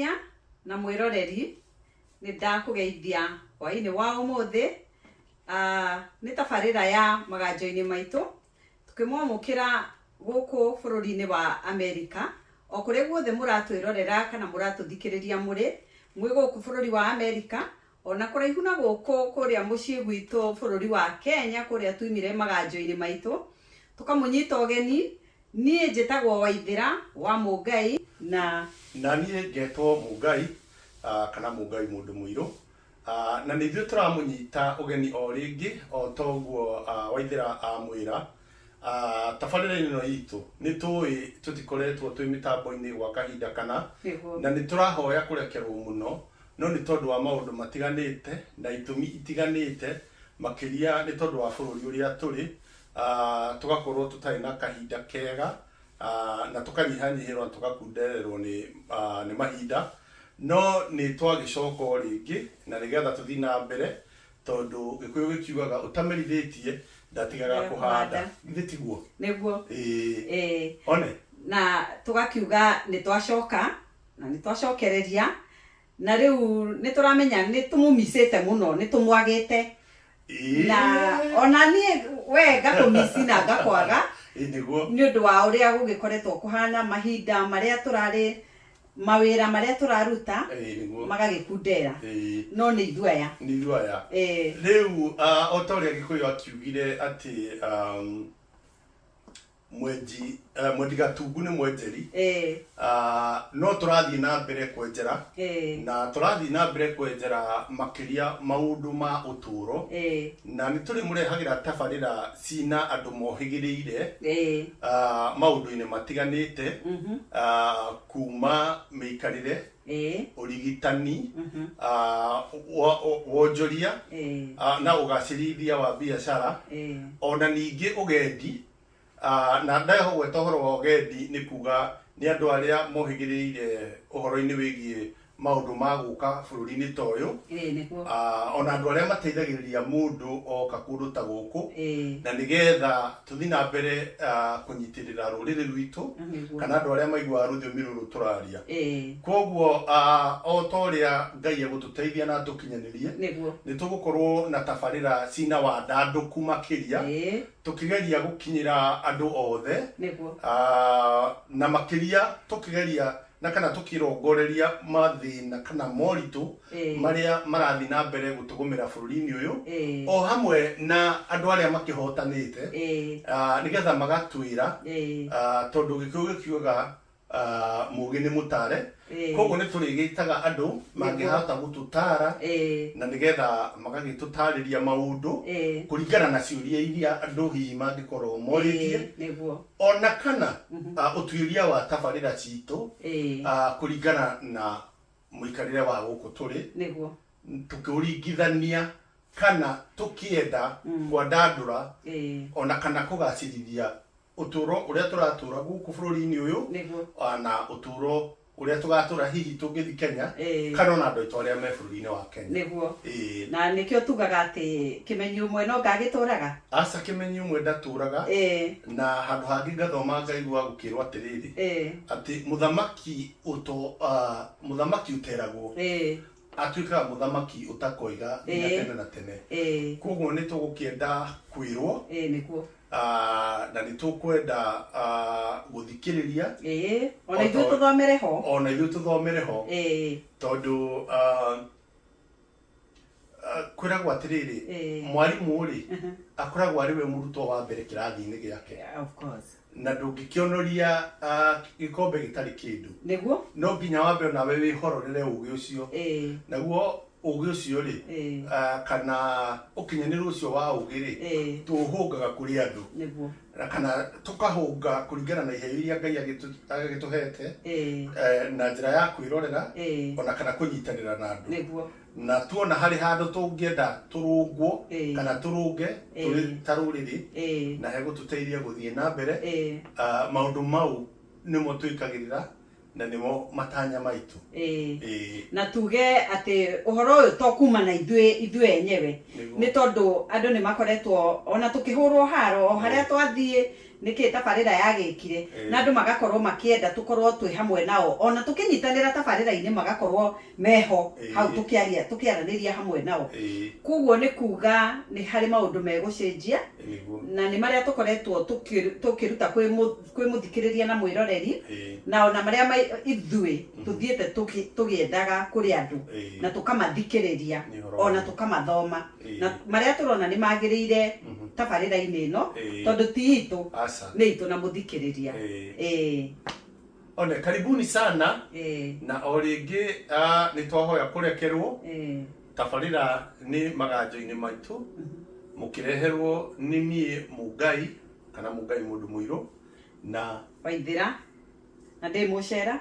Mwĩkenia na mwĩroreri nĩ ndakugeithia hwaĩ-inĩ wa ũmũthĩ. Nĩ tabarĩra ya maganjo-inĩ maitũ tukĩmwamũkĩra gũkũ bũrũri-inĩ wa Amerika, o kũrĩa guothe mũratwĩrorera kana mũratũthikĩrĩria mwĩ gũkũ bũrũri wa Amerika, ona kũraihu na gũkũ kũrĩa mũciĩ gwitũ bũrũri wa Kenya, kũrĩa tuimire maganjo-inĩ maitũ tũkamũnyita ũgeni. Niĩ njĩtagwo Waithĩra wa Mũngai na niĩ ngetwo Mũngai kana Mũngai mũndũ mũirũ, na nĩ ithuĩ tũramũnyita ũgeni o rĩngĩ o toguo Waithĩra amwĩra. Tabarĩra-inĩ ĩno itũ nĩ tũĩ tũtikoretwo twĩ mĩtambo-inĩ gwa kahinda kana, na nĩ tũrahoya kũrekerwo mũno, no nĩ tondũ wa maũndũ matiganĩte na itũmi itiganĩte, makĩria nĩ tondũ wa bũrũri ũrĩa tũrĩ, tugakorwo tutarĩ na kahinda kega, na tukanyihanyihĩrwo na tugakundererwo nĩ mahinda, no nĩ twagĩcoka o rĩngĩ na nĩgetha tũthiĩ na mbere, tondũ Gĩkũyũ gĩkiugaga ũtamerithĩtie ndatigaga kũhanda. Githĩ tiguo? Nĩguo. One na tugakiuga nĩ twacoka na nĩ twacokereria, na rĩu nĩ tũramenya nĩ tũmũmicĩte mũno, nĩ tũmwagĩte na ona niĩ we ngatũmici na ngakwaga nĩ ũndũ wa ũrĩa gũgĩkoretwo kũhana, mahinda marĩa tũrarĩ, mawĩra marĩa tũraruta magagĩkundera, no nĩ ithuaya rĩu. O ta ũrĩa Gĩkũyũ akiugire atĩ mwendi gatungu nĩ mwenjeri, no tũrathiĩ na mbere kwenjera, na tũrathiĩ na mbere kwenjera makĩria maũndũ ma ũtũũro, na nĩ tũrĩ mũrehagĩra tabarĩra cina andũ mohĩgĩrĩire maũndũ-inĩ matiganĩte, kuma mĩikarĩre, ũrigitani, wonjoria na ũgacĩrithia wa biacara, ona ningĩ ũgendi. Na ndahogweta ũhoro wa ũgendi nĩ kuga nĩ andũ arĩa mohĩgĩrĩire ũhoro-inĩ wĩgiĩ maũndũ ma gũka bũrũri-inĩ ta ũyũ, ona andũ arĩa mateithagĩrĩria mũndũ oka kũndũ ta gũkũ, na nĩgetha tũthiĩ na mbere kũnyitĩrĩra rũrĩrĩ rwitũ kana andũ arĩa maiguaga rũthiomi rũrũ tũraria. Koguo o ta ũrĩa Ngai egũtũteithia na tũkinyanĩrie, nĩ tũgũkorwo na tabarĩra cina wandandũku makĩria, tũkĩgeria gũkinyĩra andũ othe, na makĩria tũkĩgeria na kana tũkĩrongoreria mathĩna kana moritũ marĩa marathiĩ na mbere gũtũgũmĩra bũrũri-inĩ ũyũ, o hamwe na andũ arĩa makĩhotanĩte, nĩgetha magatwĩra, tondũ Gĩkũyũ gĩkiugaga mũgĩ nĩ mũtare. Koguo nĩ tũrĩgĩtaga andũ mangĩhota gũtũtara, na nĩgetha magagĩtũtarĩria maũndũ kũringana na ciũria iria andũ hihi mangĩkorwo morĩtie, ona kana ũtuĩria wa tabarĩra citũ kũringana na mũikarĩre wa gũkũ tũrĩ, tũkĩũringithania kana tũkĩenda kwandandũra ona kana kũgacĩrithia ũtũũro ũrĩa tũratũũra gũkũ bũrũri-inĩ ũyũ, na ũtũũro ũrĩa tũgatũũra hihi tũngĩthi Kenya, kana ona andũ aitũ arĩa me bũrũri-inĩ wa Kenya. Na nĩkĩo tugaga atĩ kĩmenyi ũmwe no ngagĩtũũraga. Aca kĩmenyi ũmwe ndatũũraga, na handũ hangĩ ngathoma ngaigua gũkĩrwo atĩrĩrĩ, atĩ mũthamaki ũteragwo atuĩkaga mũthamaki ũtakoiga nginya tene na tene. Koguo nĩ tũgũkĩenda kwĩrwo, na nĩ tũkwenda gũthikĩrĩria, ona ithuĩ tũthomere ho, tondũ kwĩragwo atĩrĩrĩ, mwarimũ rĩ akoragwo arĩ we mũrutwo wa mbere kĩrathi-inĩ gĩake, na ndũngĩkĩonoria gĩkombe gĩtarĩ kĩndũ, no nginya wambe onawe wĩhororere ũgĩ ũcio. Naguo ũgĩ ũcio rĩ, kana ũkinyanĩru ũcio wa ũgĩ rĩ, tũũhũngaga kũrĩ andũ, kana tũkahũnga kũringana na iheo iria Ngai agĩtũhete, na njĩra ya kwĩrorera ona kana kũnyitanĩra na andũ, na tuona harĩ handũ tũngĩenda tũrũngwo kana tũrũnge tũrĩ ta rũrĩrĩ, na hegũtũteithia gũthiĩ na mbere. Maũndũ mau nĩmo twĩkagĩrĩra na nĩmo matanya maitũ. Na tuge atĩ ũhoro ũyũ to kuma na ithuĩ enyewe, nĩ tondũ andũ nĩ makoretwo ona tũkĩhũrwo haro o harĩa twathiĩ niki tabarira yagikire na andu magakorwo makienda tukorwo twi hamwe nao ona tukinyitanira tabarira-ini magakorwo meho hau tukiaraniria hamwe nao kuguo ni kuga ni hari maundu megucenjia na ni maria tukoretwo tukiruta kwi muthikiriria na mwiroreri na ona maria ithui tuthiete tugiendaga kuri andu na tukamathikiriria ona tukamathoma na maria turona ni magirire tabarira-ini ino tondu ti itu ni itu na muthikiriria One karibuni sana na oringi ni twahoya kurekerwo tabarira ni magajo-ini maitu mukireherwo ni nie Mugai kana Mugai mundu muiru na Waithira na ndi Mucera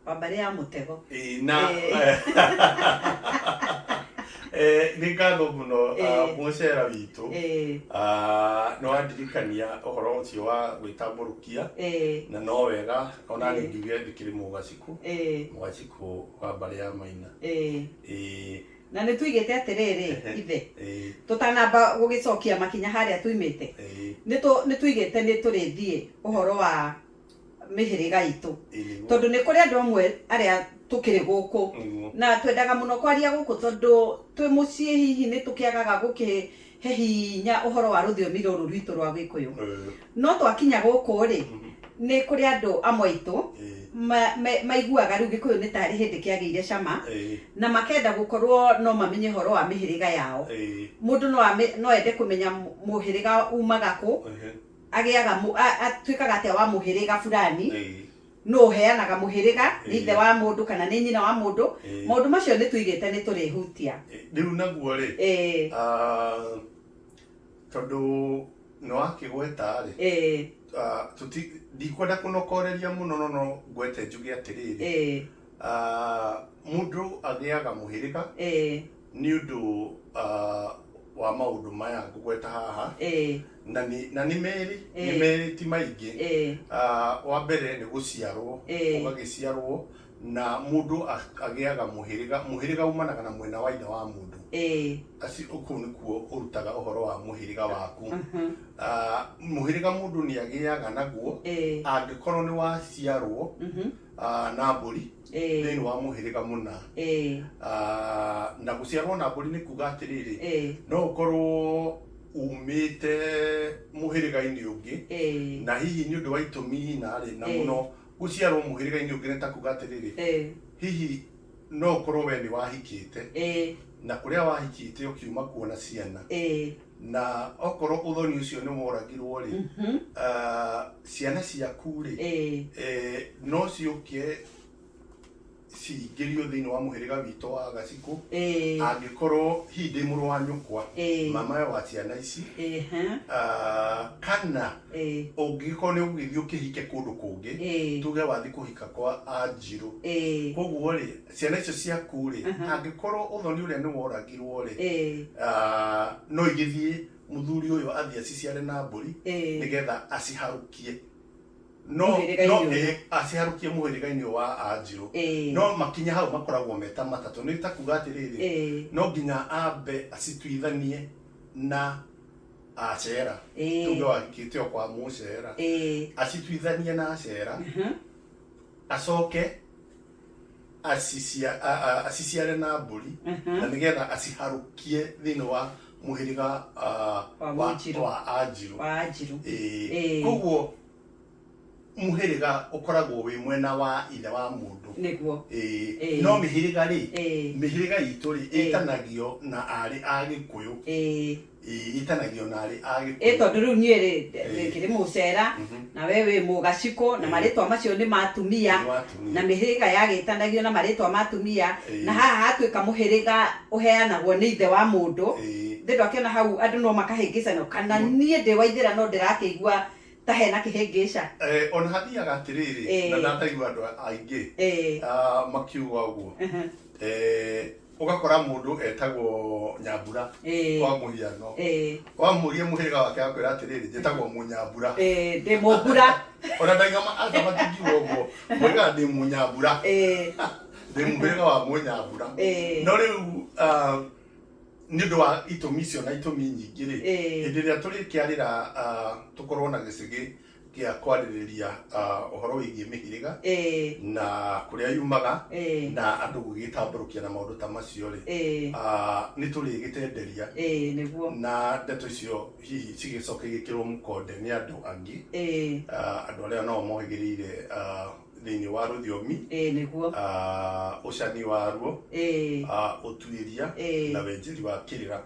wa mbari ya Mutego na ni ngatho muno Mucera witu no andirikania uhoro ucio wa gwitamburukia na no wega ona ngiuge ndikiri Mugaciku wa mbari ya Maina na ni tuigete atiriri ithe tutanamba gugicokia makinya haria tuimite ni tuigete ni turithie uhoro wa mihiriga itu tondu ni kuri andu amwe aria tukiri guku na twendaga muno kwaria guku tondu twi mucii hihi ni tukiagaga gukihe hinya uhoro wa ruthiomi ruru rwitu rwa Gikuyu no twakinya guku ri ni kuri andu amwe itu maiguaga riu Gikuyu ni tari hindi kiagire cama na makenda gukorwo no mamenye horo wa mihiriga yao mundu no ende kumenya muhiriga umaga ku agiaga atwikaga atia wa muhiriga fulani no heanaga muhiriga ithe wa mundu kana ni nyina wa mundu maundu macio ni tuigete ni turihutia riu naguo ri tondu no akigweta ri ndikwenda kunokoreria muno no gwete njuge atiriri mundu agiaga muhiriga ni undu wa maundu maya ngugweta haha na ni meri ti maingi wa mbere ni guciarwo ugagiciarwo na mundu agiaga muhiriga umanaga na mwena wa ina wa mundu aci uku nikuo urutaga uhoro wa muhiriga waku muhiriga mundu ni agiaga naguo angikorwo ni waciarwo na mburi thini wa muhiriga muna na guciarwo na mburi ni kuga atiriri no ukorwo umite muhiriga-ini ungi na hihi ni undu wa itumi na ri na muno guciarwo muhiriga-ini ungi ni ta kuga atiriri hihi no ukorwo we ni wahikite na kuria wahikite ukiuma kuona ciana na okorwo uthoni ucio ni woragirwo ri ciana ciaku ri no ciukie ciingirio thiini wa muhiriga witu wa Gaciku angikorwo hindi muru wa nyukwa mama wa ciana ici kana ungikorwo ni ugithio kihike kundu kungi tuge wathi kuhika kwa Anjiru koguo ri ciana icio ciaku ri angikorwo uthoni uria ni woragirwo ri no igithie muthuri uyu athia ciciare na mburi nigetha aciharukie no aciharukie muhiriga-ini wa Anjiru no makinya hau makoragwo meta matatu ni ta kuga atiriri no nginya ambe acituithanie na Acera tuge wahikite kwa Mucera acituithanie na Acera acoke aciciare na mburi na nigetha aciharukie thiini wa muhiriga wa Anjiru koguo muhiriga ukoragwo wi mwena wa ithe wa mundu niguo no mihiriga ri mihiriga itu ri itanagio na ari a Gikuyu itanagio na ari a Gikuyu tondu riu nie ri kiri Mucera na wewe Mugaciku na maritwa macio ni matumia na mihiriga yagitanagio na maritwa matumia na haha hatwika muhiriga uheanagwo ni ithe wa mundu ndio akiona hau andu no makahingicana kana nie ndi Waithira no ndirakeigua ta hena kihingica on hathiaga atiriri na ndataigua andu aingi makiuga uguo ugakora mundu etagwo Nyambura kwa muhiano wa muria muhiriga wake akwira atiriri njitagwo Munyambura ndi Mumbura ona ndaiga azama tigiwo uguo muhiga ndi Munyambura ndi muhiriga wa Munyambura no riu nĩ ũndũ wa itũmi icio na itũmi nyingĩ rĩ hĩndĩ ĩrĩa tũrĩkĩarĩra tũkorwo na gĩcigĩ gĩa kwarĩrĩria ũhoro wĩgiĩ mĩhĩrĩga na kũrĩa yumaga na andũ gũgĩtambũrũkia na maũndũ ta macio rĩ nĩ tũrĩgĩtenderia na ndeto icio hihi cigĩcoke igĩkĩrwo mũkonde nĩ andũ angĩ andũ arĩa nao mohĩgĩrĩire thĩinĩ wa rũthiomi ũcani waruo ũtuĩria na wenjeri wa kĩrĩra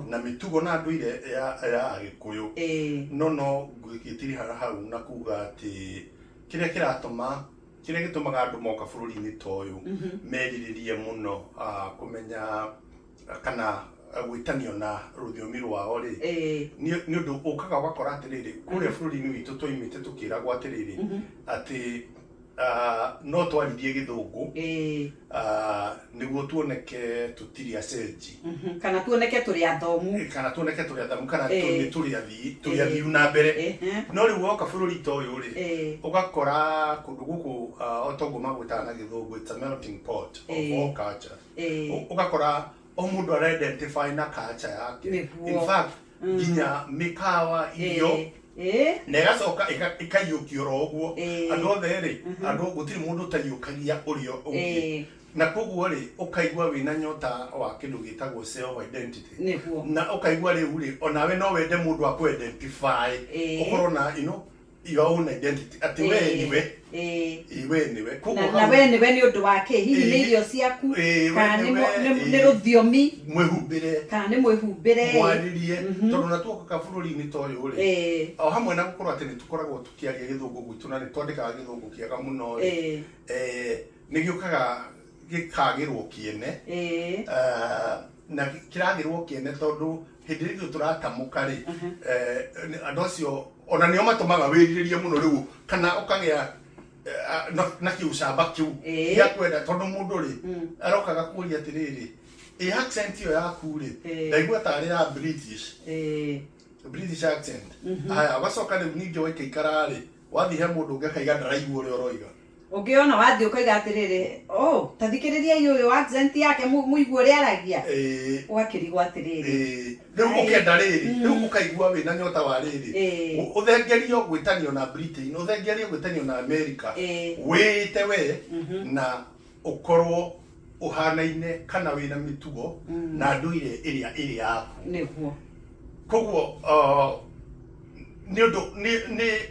na mĩtugo na ndũire ya Agĩkũyũ no ngĩtiriha hau na kuga atĩ kĩrĩa gĩtũmaga andũ moka bũrũri-inĩ ta ũyũ merirĩrie mũno kũmenya kana gwĩtanio na rũthiomi rwao rĩ nĩ ũndũ ũkaga ũgakora atĩrĩrĩ kũrĩa bũrũri-inĩ witũ twoimĩte tũkĩragwo atĩrĩrĩ atĩ no twarithie Gĩthũngũ nĩguo tuoneke tũtirĩ acenji kana tuoneke tũrĩ athomu kana tũrĩ athiu na mbere no rĩu woka bũrũri ta ũyũ rĩ ũgakora kũndũ gũkũ otoguo magwĩtaga na Gĩthũngũ it's a melting pot of all cultures ũgakora o mũndũ ara-identify na culture yake in fact nginya mĩkawa irio na ĩgacoka ĩkaiyũkio oro ũguo andũ othe rĩ andũ gũtirĩ mũndũ ũtaiyũkagia ũrĩa ũngĩ na koguo rĩ ũkaigua wĩna nyota wa kĩndũ gĩtagwo self identity na ũkaigua rĩu rĩ onawe no wende mũndũ wa kũ-identify ũkorwo na your own identity atĩ we niwe na we niwe nĩ ũndũ wake hihi nĩ irio ciaku kana nĩ rũthiomi mwĩhumbĩre kana nĩ mwĩhumbĩre mwarĩrie tondũ na tuoka bũrũri-inĩ ta ũyũ rĩ o hamwe na gũkorwo atĩ nĩ tũkoragwo tũkĩaria Gĩthũngũ gwitũ na nĩ twandĩkaga Gĩthũngũ kĩega mũno rĩ nĩ gĩũkaga gĩkagĩrwo kĩene na kĩragĩrwo kĩene tondũ hĩndĩ ĩrĩa tũratamũka rĩ andũ acio ona nĩo matũmaga wĩrirĩrie mũno rĩu kana ũkagĩa na kĩũcamba kĩu gĩa kwenda tondũ mũndũ rĩ arokaga kũria atĩrĩrĩ accent ĩyo yaku rĩ ndaigua tarĩ ya British accent haya ũgacoka rĩu ningĩ waikaikara rĩ wathiĩ he mũndũ ũngĩ akaiga ndaraigua ũrĩa ũroiga ũngĩona wathiĩ ũkaiga atĩrĩrĩ ta thikĩrĩriai ũyũ accent yake mũigua ũrĩa aragia ũgakĩrigwo atĩrĩrĩ rĩu ũkenda rĩrĩ rĩu ũkaigua wĩna nyota wa rĩrĩ ũthengerio gwĩtanio na Britain ũthengerio gwĩtanio na America wĩte we na ũkorwo ũhanaine kana wĩna mĩtugo na ndũire ĩrĩa ĩrĩ yaku nĩguo koguo nĩ ũndũ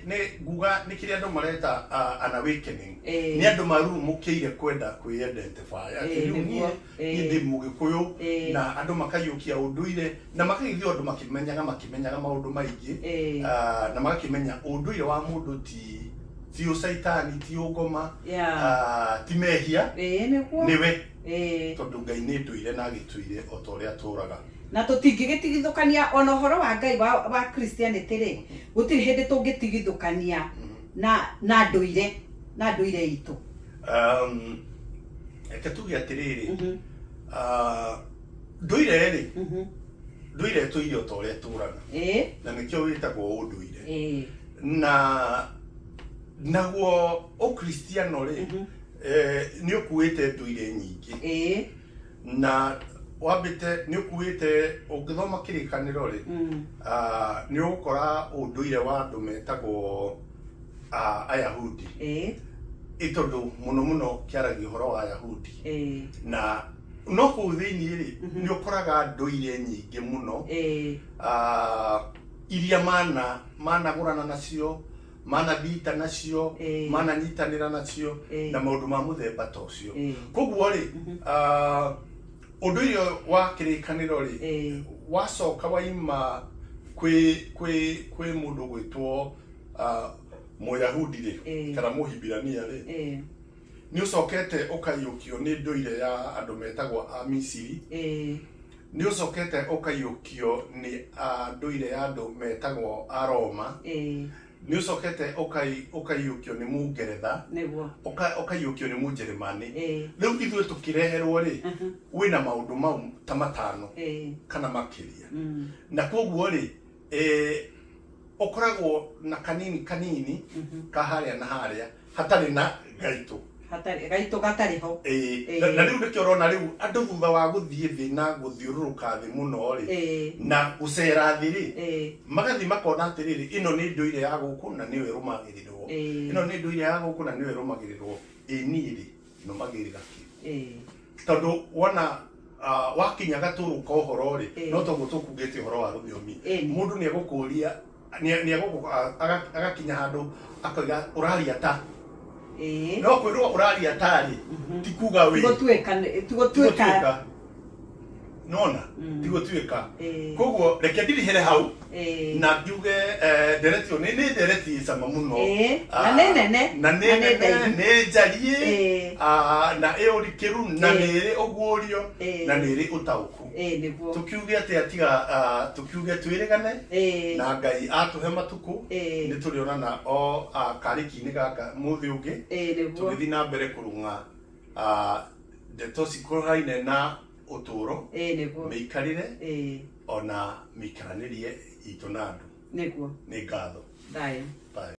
nĩ nguga nĩ kĩrĩa andũ mareta an awakening nĩ andũ marurumũkĩire kwenda kwĩ-identify atĩ rĩu niĩ ndĩ Mũgĩkũyũ na andũ makaiyũkia ũndũire na makaigithio andũ makĩmenyaga maũndũ maingĩ na magakĩmenya ũndũire wa mũndũ ti ũcaitani ti ũngoma ti mehia nĩwe tondũ Ngai nĩ ndũire na agĩtũire o ta ũrĩa tũraga na tũtingĩgĩtigithũkania ona ũhoro wa Ngai wa Christianity rĩ gũtirĩ hĩndĩ tũngĩtigithũkania na ndũire itũ reke tuge atĩrĩrĩ ndũire rĩ ndũire tũire o ta ũrĩa tũraga na nĩkĩo wĩtagwo ũndũire na naguo ũkristiano rĩ nĩ ũkuĩte ndũire nyingĩ na wambite nĩ ũkuĩte ũngĩthoma kĩrĩkanĩro rĩ nĩ ũgũkora ũndũire wa andũ metagwo Ayahudi tondũ mũno mũno kĩaragia ũhoro wa Ayahudi na no kũu thĩinĩ rĩ nĩ ũkoraga ndũire nyingĩ mũno iria managũrana nacio manathiita nacio mananyitanĩra nacio na maũndũ ma mũthemba ta ũcio koguo rĩ ũndũire wa kĩrĩkanĩro rĩ wacoka waima kwĩ mũndũ gwĩtwo Mũyahudi rĩ kana Mũhibirania rĩ nĩ ũcokete ũkaiyũkio nĩ ndũire ya andũ metagwo Amisiri nĩ ũcokete ũkaiyũkio nĩ ndũire ya andũ metagwo Aroma nĩ ũcokete ũkaiyũkio nĩ Mũngeretha ũkaiyũkio nĩ Mũnjeremani rĩu ithuĩ tũkĩreherwo rĩ wĩna maũndũ mau ta matano kana makĩria na koguo rĩ ũkoragwo na kanini ka harĩa na harĩa hatarĩ na gaitũ hatari gaito gatari ho na riu nikio rona riu andu thutha wa guthie thi na guthiururuka thi muno ri na gucera thi ri magathi makona atiriri ino ni nduire ya guku na niwe rumagirirwo ino ni nduire ya guku na niwe rumagirirwo ni ri no magirira ki tondu wona wakinya gaturuka uhoro ri no toguo tukugite uhoro wa ruthiomi mundu ni egukuria ni agakinya handu akoiga uraria ta no kwirwo uraria tari ti kuga we tigutuika nona tigutuika koguo reke ndirihere hau na njuge ndereti ni ndereti sama muno na ne njarie na eorikiru na nere oguorio na nere utauku tukiuge ati atiga tukiuge twirigane na Ngai atuhe matuku ni turionana o kariki-ini gaka muthi ungi tugithi na mbere kurunga ndeto cikuraine na uturo miikarire ona miikaranirie itu na andu niguo ni ngatho thayo.